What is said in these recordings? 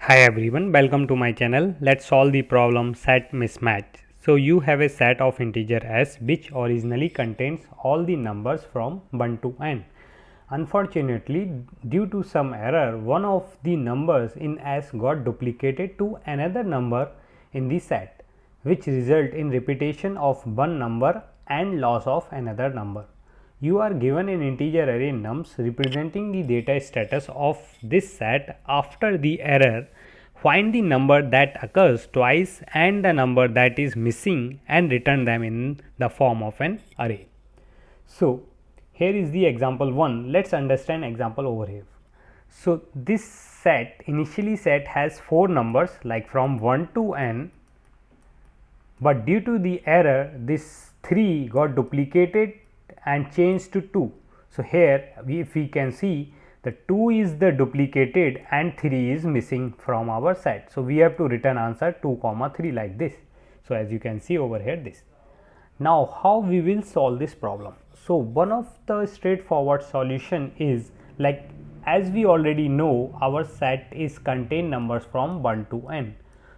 Hi everyone, welcome to my channel. Let's solve the problem set mismatch. So you have a set of integer s which originally contains all the numbers from 1 to n. Unfortunately, due to some error, one of the numbers in s got duplicated to another number in the set, which result in repetition of one number and loss of another number. You are given an integer array nums representing the data status of this set after the error. Find the number that occurs twice and the number that is missing and return them in the form of an array. So, here is the example 1. Let's understand example over here. So, this set initially set has 4 numbers like from 1 to n, but due to the error this 3 got duplicated and changed to 2. So, here if we can see the 2 is the duplicated and 3 is missing from our set. So, we have to return answer 2 comma 3 like this. So, as you can see over here this. Now, how we will solve this problem? So, one of the straightforward solution is like as we already know our set is contain numbers from 1 to n.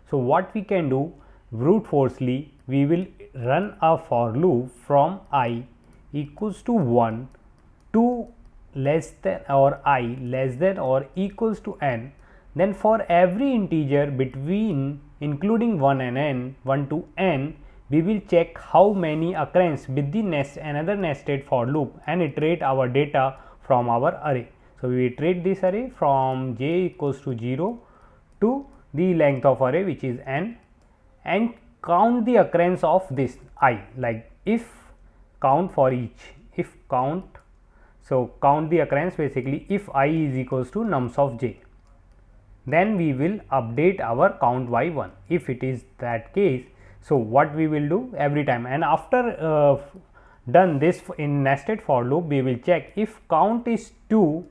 So, what we can do brute forcefully we will run a for loop from I equals to 1 to less than or I less than or equals to n, then for every integer between including 1 and n 1 to n we will check how many occurrence with the another nested for loop and iterate our data from our array. So, we iterate this array from j equals to 0 to the length of array which is n and count the occurrence of this I, like if count for each, if count. So, count the occurrence basically if I is equals to nums of j, then we will update our count by 1 if it is that case. So, what we will do every time, and after done this in nested for loop we will check if count is 2.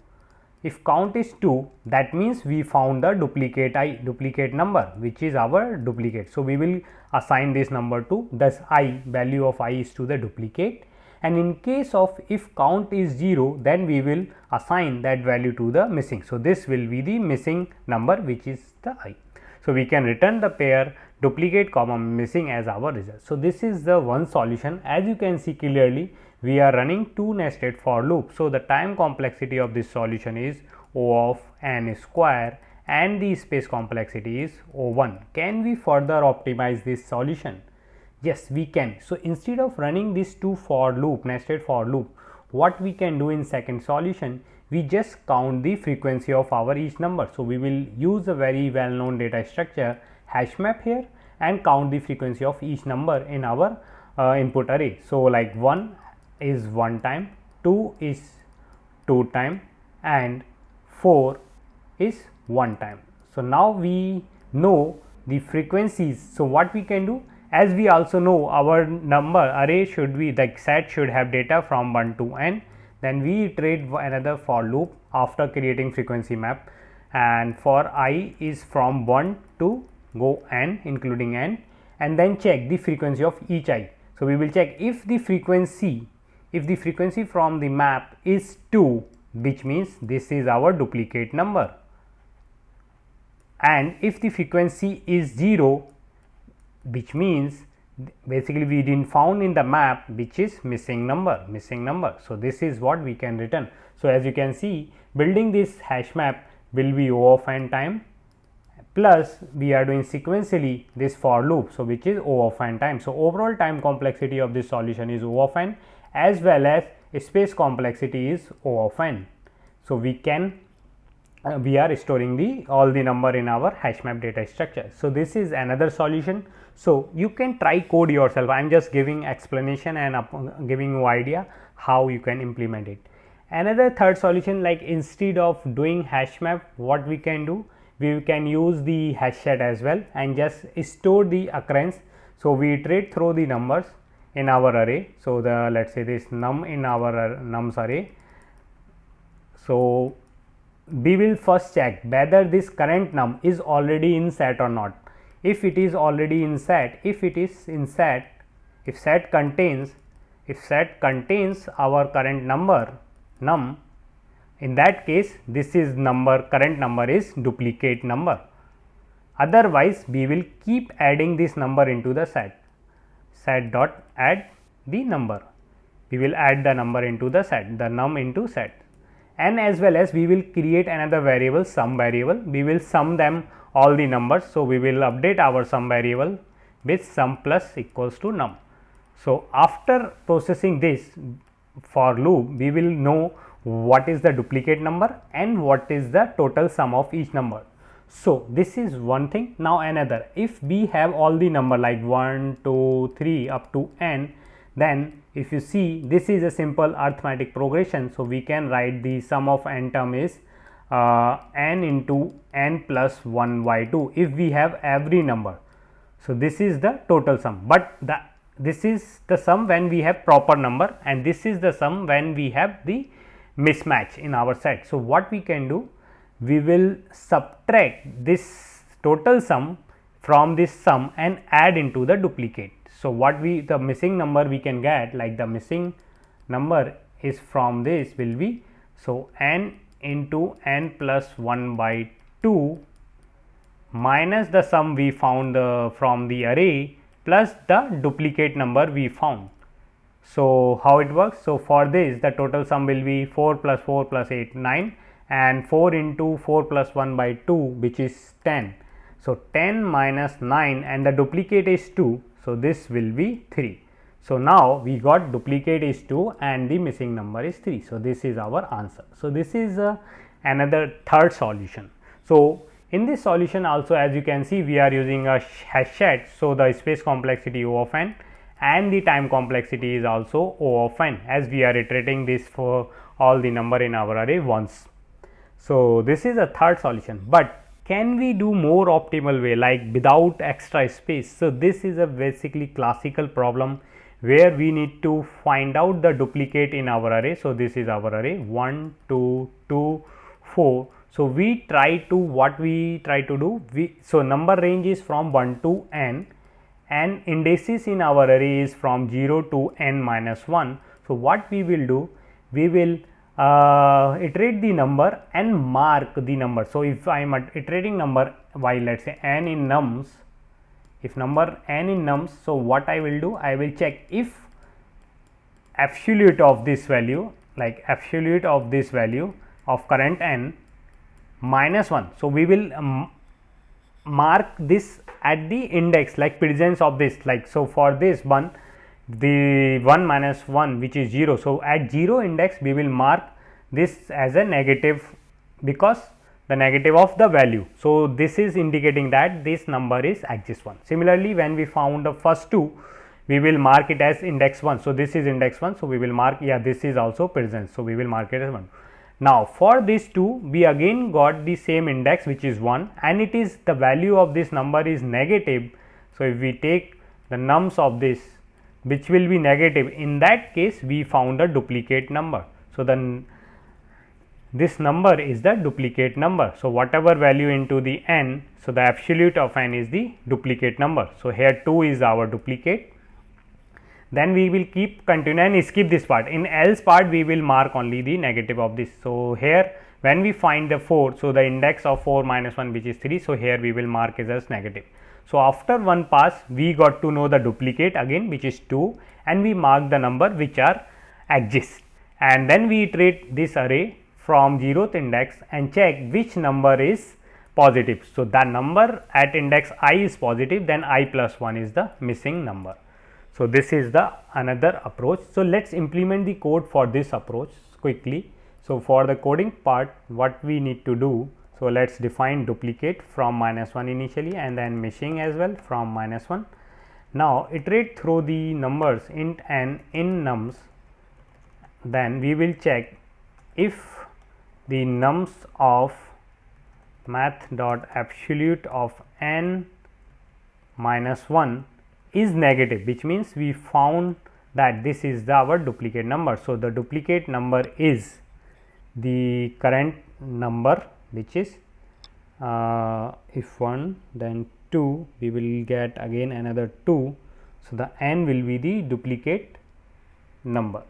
If count is 2, that means we found the duplicate number which is our duplicate. So, we will assign this number to thus I, value of I is to the duplicate, and in case of if count is 0, then we will assign that value to the missing. So, this will be the missing number which is the I. So, we can return the pair duplicate comma missing as our result. So, this is the one solution. As you can see clearly, we are running two nested for loop. So, the time complexity of this solution is O of n square and the space complexity is O1. Can we further optimize this solution? Yes, we can. So, instead of running this two for loop nested for loop, what we can do in second solution, we just count the frequency of our each number. So, we will use a very well known data structure hash map here and count the frequency of each number in our input array. So, like 1 is 1 time, 2 is 2 time and 4 is 1 time. So, now we know the frequencies. So, what we can do, as we also know our number array should be the set should have data from 1 to n, then we iterate another for loop after creating frequency map, and for I is from 1 to go n including n, and then check the frequency of each I. So, we will check if the frequency from the map is 2, which means this is our duplicate number, and if the frequency is 0, which means basically we didn't found in the map which is missing number. So, this is what we can return. So, as you can see, building this hash map will be O of n time plus we are doing sequentially this for loop. So, which is O of n time. So, overall time complexity of this solution is O of n as well as space complexity is O of n. So, we can we are storing all the number in our hash map data structure. So, this is another solution. So, you can try code yourself. I am just giving explanation and giving you idea how you can implement it. Another third solution, like instead of doing hash map, what we can do, we can use the hash set as well and just store the occurrence. So, we iterate through the numbers in our array. So, the let us say this num in our nums array. So, we will first check whether this current num is already in set or not. If it is already in set, if set contains our current number in that case this is current number is duplicate number. Otherwise, we will keep adding this number into the set. Set dot add the number. We will add the number into the set, the num into set. And as well as we will create another variable, sum variable. We will sum them all the numbers. So, we will update our sum variable with sum plus equals to num. So, after processing this for loop, we will know what is the duplicate number and what is the total sum of each number. So, this is one thing. Now, another, if we have all the number like 1, 2, 3 up to n, then if you see, this is a simple arithmetic progression. So, we can write the sum of n term is n into n plus 1 by 2 if we have every number. So, this is the total sum, but this is the sum when we have proper number, and this is the sum when we have the mismatch in our set. So, what we can do, we will subtract this total sum from this sum and add into the duplicate. So, what the missing number we can get, like the missing number is from this will be, so n into n plus 1 by 2 minus the sum we found from the array plus the duplicate number we found. So, how it works? So, for this the total sum will be 4 plus 4 plus 8 9 and 4 into 4 plus 1 by 2, which is 10. So, 10 minus 9 and the duplicate is 2. So, this will be 3. So, now we got duplicate is 2 and the missing number is 3. So, this is our answer. So, this is another third solution. So, in this solution also, as you can see, we are using a hash set. So, the space complexity O of n and the time complexity is also O of n, as we are iterating this for all the number in our array once. So, this is a third solution, but can we do more optimal way, like without extra space? So, this is a basically classical problem where we need to find out the duplicate in our array. So, this is our array 1, 2, 2, 4. So, we try to do, so number range is from 1 to n and indices in our array is from 0 to n minus 1. So, what we will do, we will iterate the number and mark the number. So, if I am iterating number by let us say n in nums, if number n in nums, so what I will do, I will check if absolute of this value, like absolute of this value of current n minus 1. So, we will mark this at the index like presence of this, like, so for this one, the 1 minus 1 which is 0. So, at 0 index we will mark this as a negative because the negative of the value. So, this is indicating that this number is axis 1. Similarly, when we found the first two, we will mark it as index 1. So, this is index 1. So, we will mark, yeah, this is also presence. So, we will mark it as 1. Now, for these two, we again got the same index which is 1 and it is the value of this number is negative. So, if we take the nums of this which will be negative, in that case we found a duplicate number. So, then this number is the duplicate number. So, whatever value into the n, so the absolute of n is the duplicate number. So, here 2 is our duplicate. Then we will keep continue and skip this part. In else part we will mark only the negative of this. So, here when we find the 4, so the index of 4 minus 1 which is 3. So, here we will mark it as negative. So, after one pass we got to know the duplicate again which is 2 and we mark the number which are exist, and then we iterate this array from 0th index and check which number is positive. So, the number at index I is positive, then I plus 1 is the missing number. So, this is the another approach. So, let us implement the code for this approach quickly. So, for the coding part, what we need to do, so let us define duplicate from minus 1 initially and then missing as well from minus 1. Now, iterate through the numbers int n in nums, then we will check if the nums of math dot absolute of n minus 1 is negative, which means we found that this is our duplicate number. So, the duplicate number is the current number which is if 1 then 2 we will get again another 2. So, the n will be the duplicate number.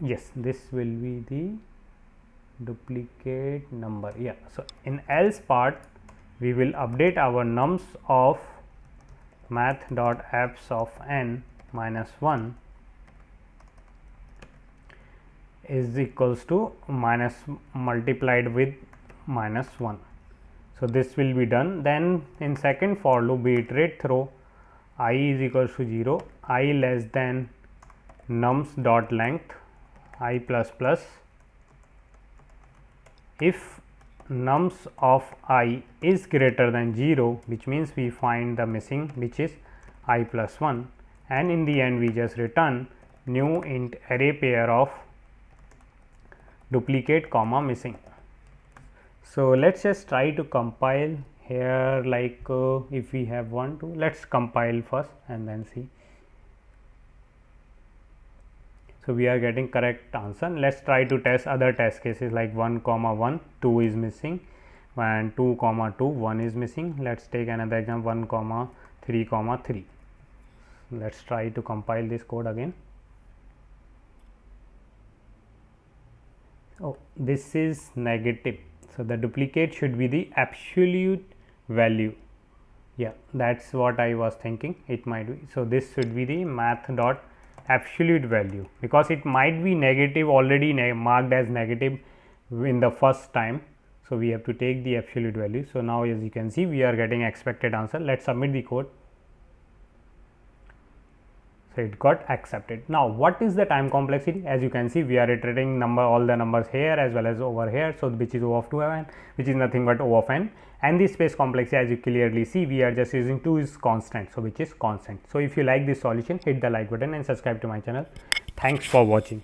Yes, this will be the duplicate number. Yeah. So, in else part we will update our nums of math.apps of n minus 1 is equals to minus multiplied with minus 1. So, this will be done. Then in second for loop we iterate through I is equals to 0, I less than nums dot length I plus plus. If nums of I is greater than 0, which means we find the missing, which is I plus 1, and in the end we just return new int array pair of duplicate comma missing. So, let us just try to compile here, like if we have 1 2, let us compile first and then see. So, we are getting correct answer. Let us try to test other test cases like 1 comma 1 2 is missing, and 2 comma 2 1 is missing. Let us take another example 1 comma 3. Let us try to compile this code again. Oh, this is negative. So, the duplicate should be the absolute value. Yeah, that is what I was thinking it might be. So, this should be the math dot absolute value, because it might be negative, already marked as negative in the first time. So, we have to take the absolute value. So, now as you can see we are getting expected answer. Let us submit the code. So, it got accepted. Now, what is the time complexity? As you can see we are iterating all the numbers here as well as over here. So, which is O of 2 of n, which is nothing but O of n, and the space complexity, as you clearly see we are just using 2 is constant. So, which is constant. So, if you like this solution, hit the like button and subscribe to my channel. Thanks for watching.